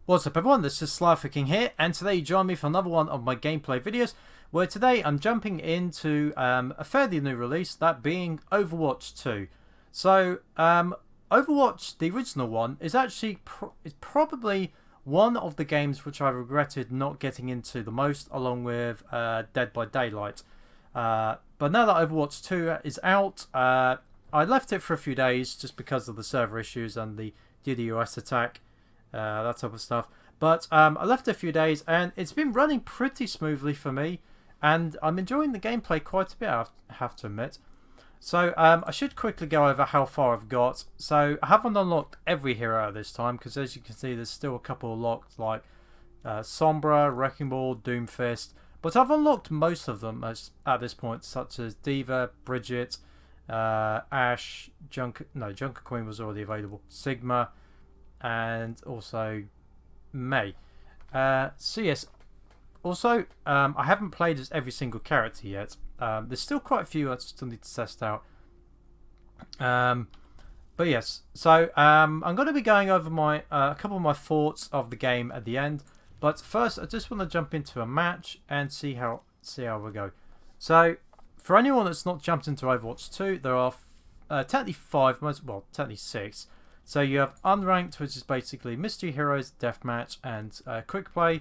What's up everyone, this is SliferKing here, and today you join me for another one of my gameplay videos, where today I'm jumping into a fairly new release, that being Overwatch 2. So, Overwatch, the original one, is actually is probably one of the games which I regretted not getting into the most, along with Dead by Daylight. But now that Overwatch 2 is out, I left it for a few days just because of the server issues and the DDoS attack. That type of stuff. But I left it a few days and it's been running pretty smoothly for me, and I'm enjoying the gameplay quite a bit, I have to admit. So I should quickly go over how far I've got. So I haven't unlocked every hero at this time, because as you can see there's still a couple locked, like Sombra, Wrecking Ball, Doomfist. But I've unlocked most of them at this point, such as Diva, Bridget, Ashe, Junker Queen was already available, Sigma, and also May. So yes, also I haven't played as every single character yet. There's still quite a few I still need to test out. But yes, so I'm going to be going over my a couple of my thoughts of the game at the end. But first, I just want to jump into a match and see how we go. So for anyone that's not jumped into Overwatch 2, there are technically technically 6. So you have Unranked, which is basically Mystery Heroes, Deathmatch, and Quick Play.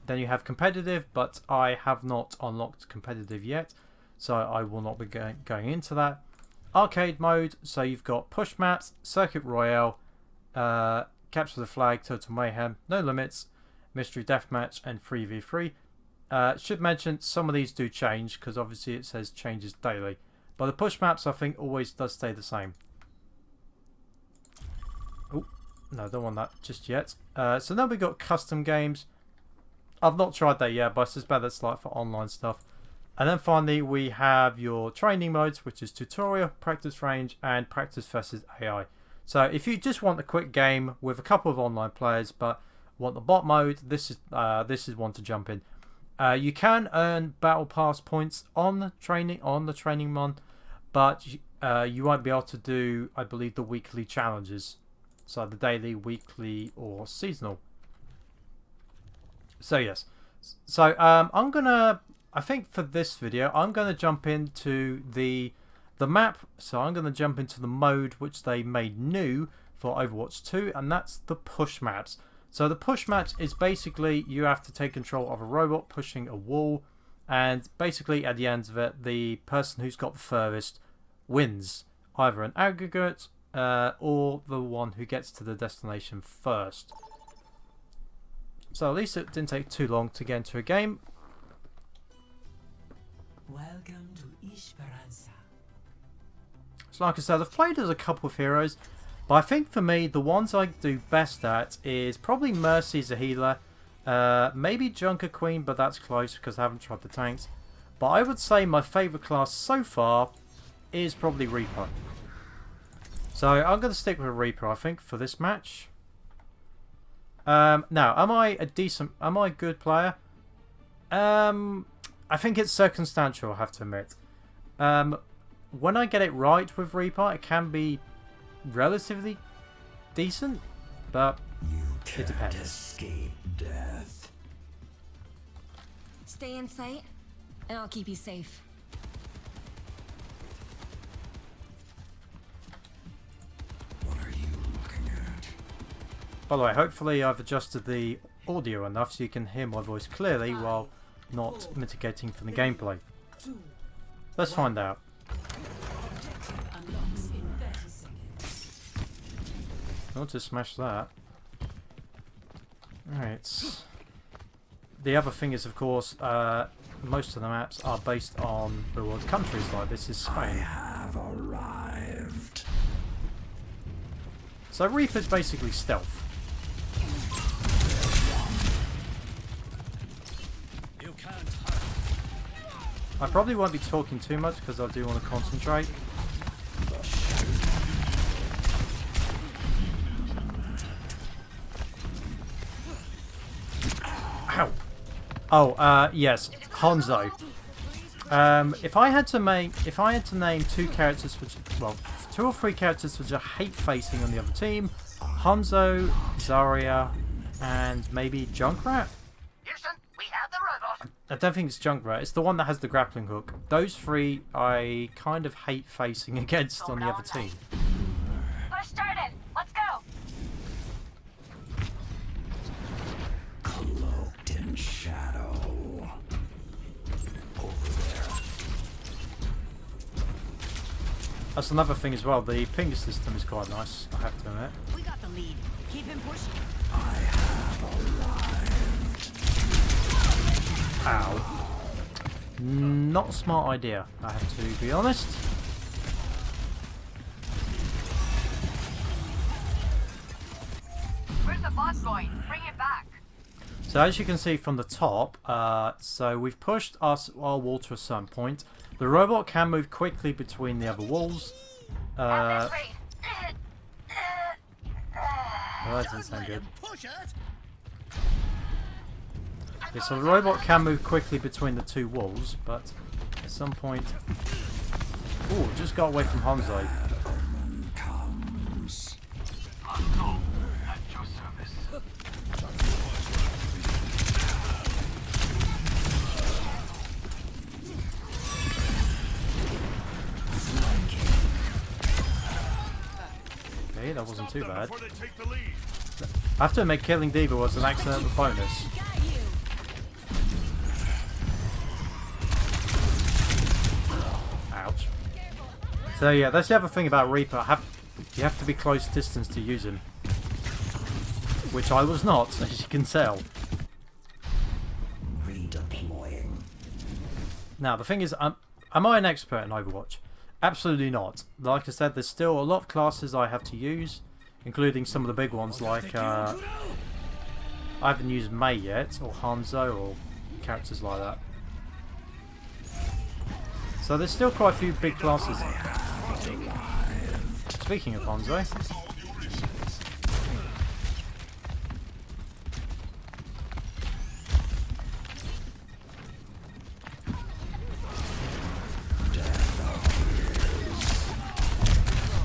Then you have Competitive, but I have not unlocked Competitive yet, so I will not be going into that. Arcade Mode, so you've got Push Maps, Circuit Royale, Capture the Flag, Total Mayhem, No Limits, Mystery Deathmatch, and 3v3. Should mention, some of these do change, because obviously it says changes daily. But the Push Maps, I think, always does stay the same. No, don't want that just yet. So then we got custom games. I've not tried that yet, but I suspect that's like for online stuff. And then finally we have your training modes, which is tutorial, practice range, and practice versus AI. So if you just want a quick game with a couple of online players but want the bot mode, this is one to jump in. You can earn battle pass points on the training mon, but you won't be able to do, I believe, the weekly challenges. So the daily, weekly, or seasonal. So yes. So I think for this video, I'm gonna jump into the map. So I'm gonna jump into the mode which they made new for Overwatch 2, and that's the push maps. So the push maps is basically you have to take control of a robot pushing a wall, and basically at the end of it, the person who's got the furthest wins, either an aggregate or the one who gets to the destination first. So at least it didn't take too long to get into a game. Welcome to Esperanca. So like I said, I've played as a couple of heroes, but I think for me the ones I do best at is probably Mercy as a healer, maybe Junker Queen, but that's close because I haven't tried the tanks. But I would say my favourite class so far is probably Reaper. So I'm going to stick with Reaper, I think, for this match. Now, am I a good player? I think it's circumstantial, I have to admit. When I get it right with Reaper, it can be relatively decent, but it depends. Escape death. Stay in sight, and I'll keep you safe. By the way, hopefully I've adjusted the audio enough so you can hear my voice clearly while not mitigating from the gameplay. Let's find out. I want to smash that. Alright. The other thing is, of course, most of the maps are based on the world countries, like this is Spain. I have arrived. So Reaper's basically stealth. I probably won't be talking too much because I do want to concentrate. Ow! Oh, yes, Hanzo. If I had to name two characters which, well, 2 or 3 characters which I hate facing on the other team, Hanzo, Zarya, and maybe Junkrat? Houston, we have the robot. I don't think it's Junkrat. It's the one that has the grappling hook. Those three I kind of hate facing against on the other team. Push started. Let's go. Cloaked in shadow. Over there. That's another thing as well. The ping system is quite nice, I have to admit. We got the lead. Keep him pushing. I have arrived. Ow. Not a smart idea, I have to be honest. Where's the bot going? Bring it back. So as you can see from the top, so we've pushed our wall to a certain point. The robot can move quickly between the other walls. Oh, that doesn't sound good. Okay, so the robot can move quickly between the two walls, but at some point... Ooh, just got away from Hanzo. Comes. At your service. Okay, that wasn't too bad. Before they take the lead. I have to admit, killing Diva was an accidental bonus. Ouch. So yeah, that's the other thing about Reaper. You have to be close distance to use him. Which I was not, as you can tell. Redeploying. Now, the thing is, am I an expert in Overwatch? Absolutely not. Like I said, there's still a lot of classes I have to use, including some of the big ones like... I haven't used Mei yet, or Hanzo, or characters like that. So there's still quite a few big classes. Speaking of Hanzo...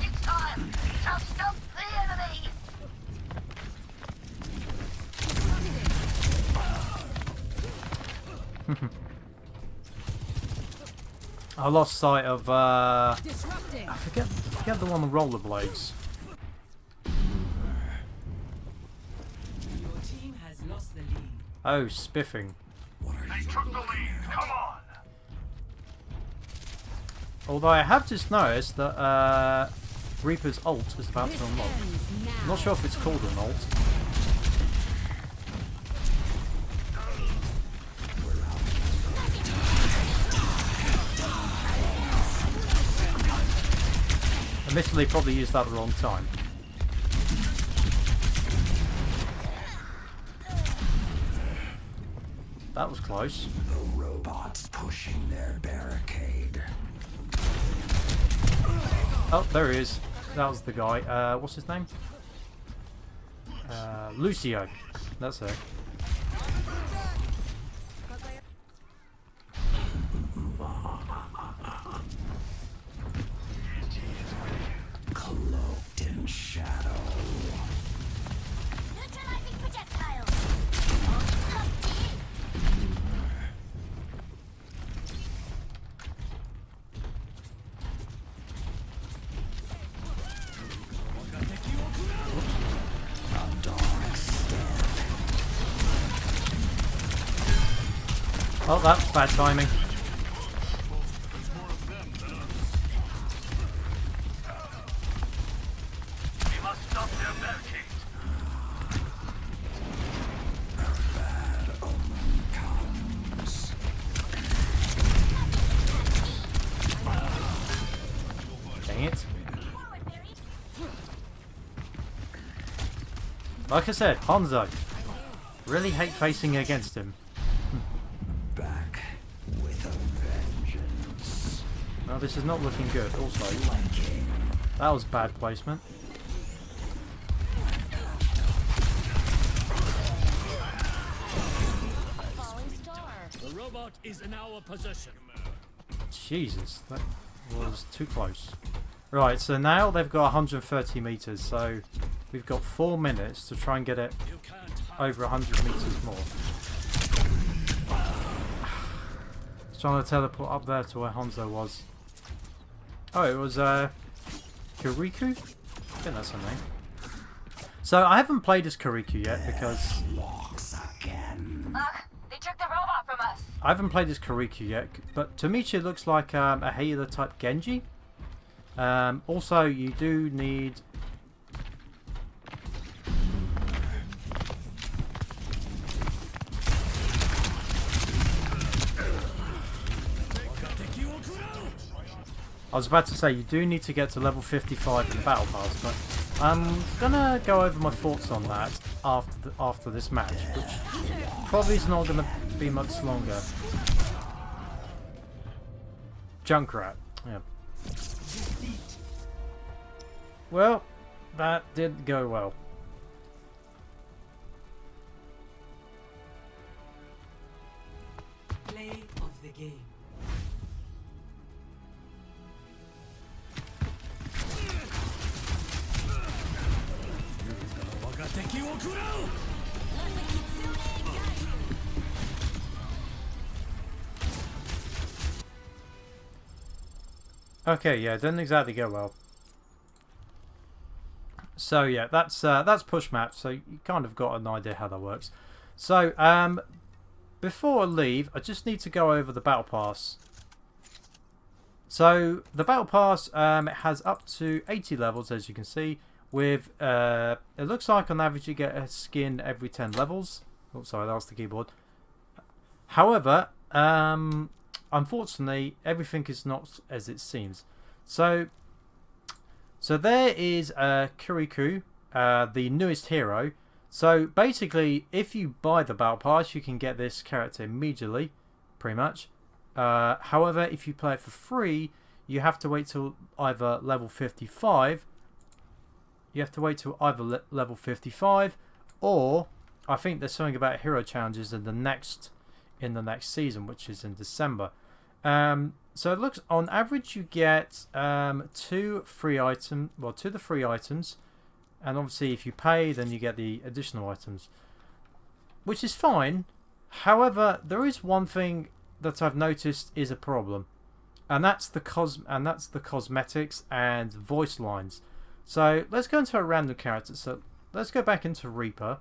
It's time. Just stop the enemy. I lost sight of, Disrupting. I forget the one with rollerblades. Your team has lost the lead. Oh, spiffing. They took the lead. Come on. Although I have just noticed that Reaper's ult is about to unlock. I'm not sure if it's called an ult. Admittedly, probably used that at the wrong time. That was close. The robots pushing their barricade. Oh, there he is. That was the guy. What's his name? Lucio. That's it. Cloaked in shadow. Neutralizing projectile. A dark step. Oh, that's bad timing. We must stop their barricade. Bad omen comes. Dang it. Like I said, Hanzo. Really hate facing against him. Back with a vengeance. No, this is not looking good. Also, Flanking. that was bad placement. Falling star. The robot is in our possession. Jesus, that was too close. Right, so now they've got 130 meters, so we've got 4 minutes to try and get it You can't over 100 meters more. Trying to teleport up there to where Hanzo was. Oh, it was Kirikou? I think that's her name. So I haven't played as Kirikou yet because They took the robot from us. I haven't played as Kirikou yet. But to me, she looks like a healer type Genji. Also, you do need. I was about to say, you do need to get to level 55 in the Battle Pass, but I'm gonna go over my thoughts on that after this match, which probably is not gonna be much longer. Junkrat, yeah. Well, that did go well. Play of the game. Okay, yeah, didn't exactly go well. So yeah, that's push map. So you kind of got an idea how that works. So before I leave, I just need to go over the battle pass. So the battle pass it has up to 80 levels, as you can see. With it looks like on average you get a skin every 10 levels. Oh, sorry, that was the keyboard. However, unfortunately, everything is not as it seems. So there is Kirikou, the newest hero. So basically, if you buy the battle pass, you can get this character immediately, pretty much. However, if you play it for free, you have to wait till either level 55. You have to wait till either level 55, or I think there's something about hero challenges in the next season, which is in December. So it looks on average you get two the free items, and obviously if you pay, then you get the additional items, which is fine. However, there is one thing that I've noticed is a problem, and that's the cosmetics and voice lines. So let's go into a random character. So let's go back into Reaper.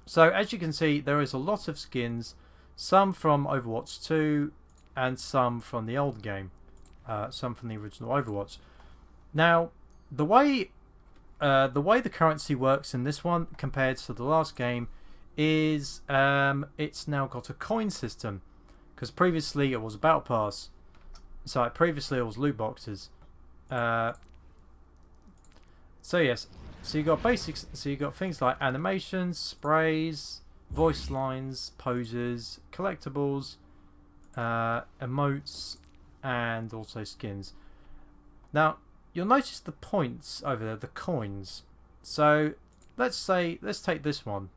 So as you can see, there is a lot of skins, some from Overwatch 2 and some from the old game, some from the original Overwatch. Now, the way the currency works in this one compared to the last game is it's now got a coin system, because previously it was a battle pass. So previously it was loot boxes. So yes, so you got basics. So you got things like animations, sprays, voice lines, poses, collectibles, emotes, and also skins. Now you'll notice the points over there, the coins. So let's take this one.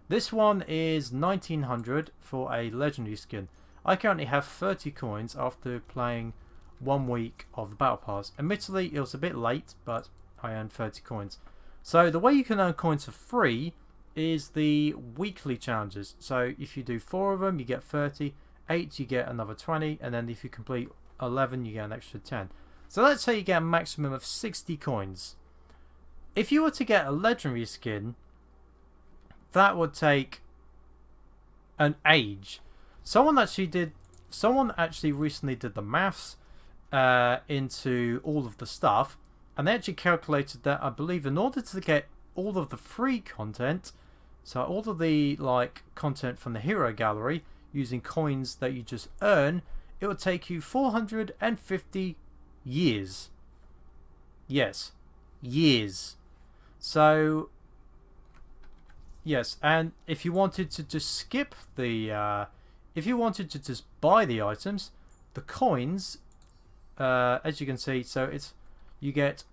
This one is 1900 for a legendary skin. I currently have 30 coins after playing 1 week of the battle pass. Admittedly, it was a bit late, but I earned 30 coins. So the way you can earn coins for free is the weekly challenges. So if you do 4 of them, you get 30. 8, you get another 20. And then if you complete 11, you get an extra 10. So let's say you get a maximum of 60 coins. If you were to get a legendary skin, that would take an age. Someone actually recently did the maths into all of the stuff. And they actually calculated that, I believe, in order to get all of the free content, so all of the content from the hero gallery, using coins that you just earn, it would take you 450 years. Yes, years. So, yes, and if you wanted to just skip the, if you wanted to just buy the items, the coins, as you can see, so you get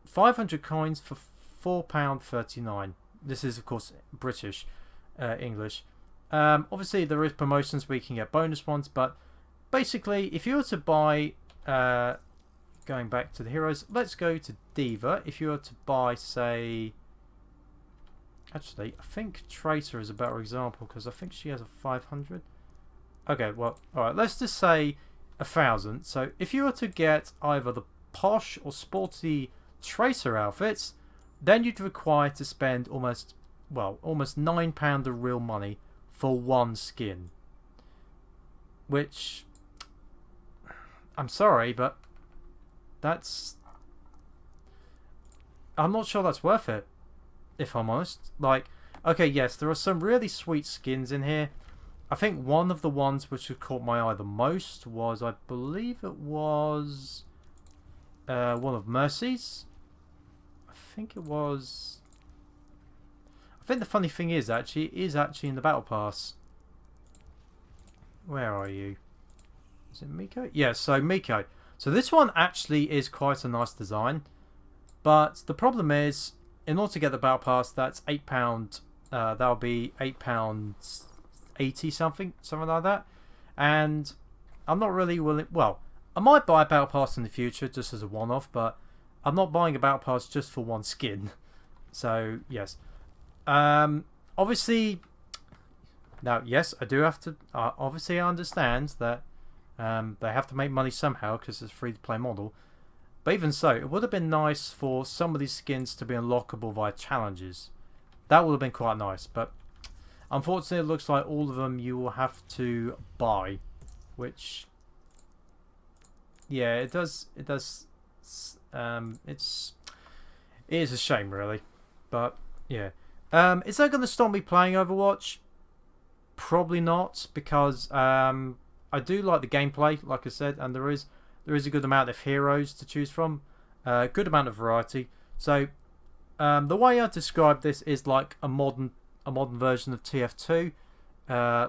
500 coins for £4.39. This is, of course, British English. Obviously, there is promotions where you can get bonus ones, but basically, if you were to buy, going back to the heroes, let's go to Diva. If you were to buy, say, Actually, I think Tracer is a better example because I think she has a 500. Okay, well, alright, let's just say 1,000. So if you were to get either the posh or sporty Tracer outfits, then you'd require to spend almost £9 of real money for one skin. Which, I'm sorry, but I'm not sure that's worth it, if I'm honest. Like, okay, yes, there are some really sweet skins in here. I think one of the ones which had caught my eye the most was, I believe it was one of Mercy's. I think it was. I think the funny thing is actually, it is actually in the Battle Pass. Where are you? Is it Miko? Yeah, so Miko. So this one actually is quite a nice design. But the problem is, in order to get the Battle Pass, that's £8. That'll be £8.80 something like that. And I'm not really willing. Well, I might buy a Battle Pass in the future just as a one-off, but I'm not buying a Battle Pass just for one skin. So yes, obviously. Now, yes, I do have to. Obviously, I understand that they have to make money somehow because it's a free-to-play model. But even so, it would have been nice for some of these skins to be unlockable via challenges. That would have been quite nice. But unfortunately, it looks like all of them you will have to buy, which, yeah, it does. It is a shame, really. But yeah, is that going to stop me playing Overwatch? Probably not, because I do like the gameplay, like I said, and there is a good amount of heroes to choose from, good amount of variety. So the way I describe this is like a modern version of TF2,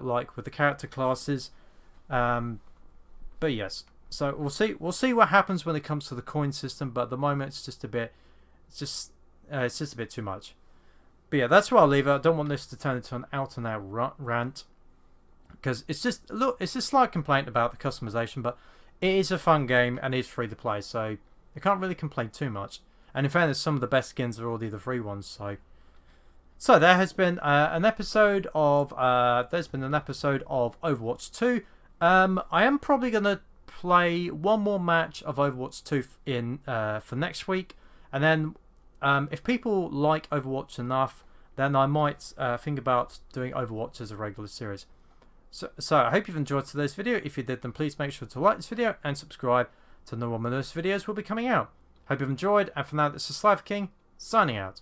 like with the character classes. But yes, so we'll see what happens when it comes to the coin system. But at the moment, it's just a bit too much. But yeah, that's where I'll leave it. I don't want this to turn into an out-and-out rant, because it's just a slight complaint about the customization, but it is a fun game and it is free to play, so I can't really complain too much. And in fairness, some of the best skins are already the free ones. So there has been an episode of Overwatch 2. I am probably gonna play one more match of Overwatch 2 for next week, and then. If people like Overwatch enough, then I might think about doing Overwatch as a regular series. So I hope you've enjoyed today's video. If you did, then please make sure to like this video and subscribe to know when my newest videos will be coming out. Hope you've enjoyed, and for now, this is SliferKing, signing out.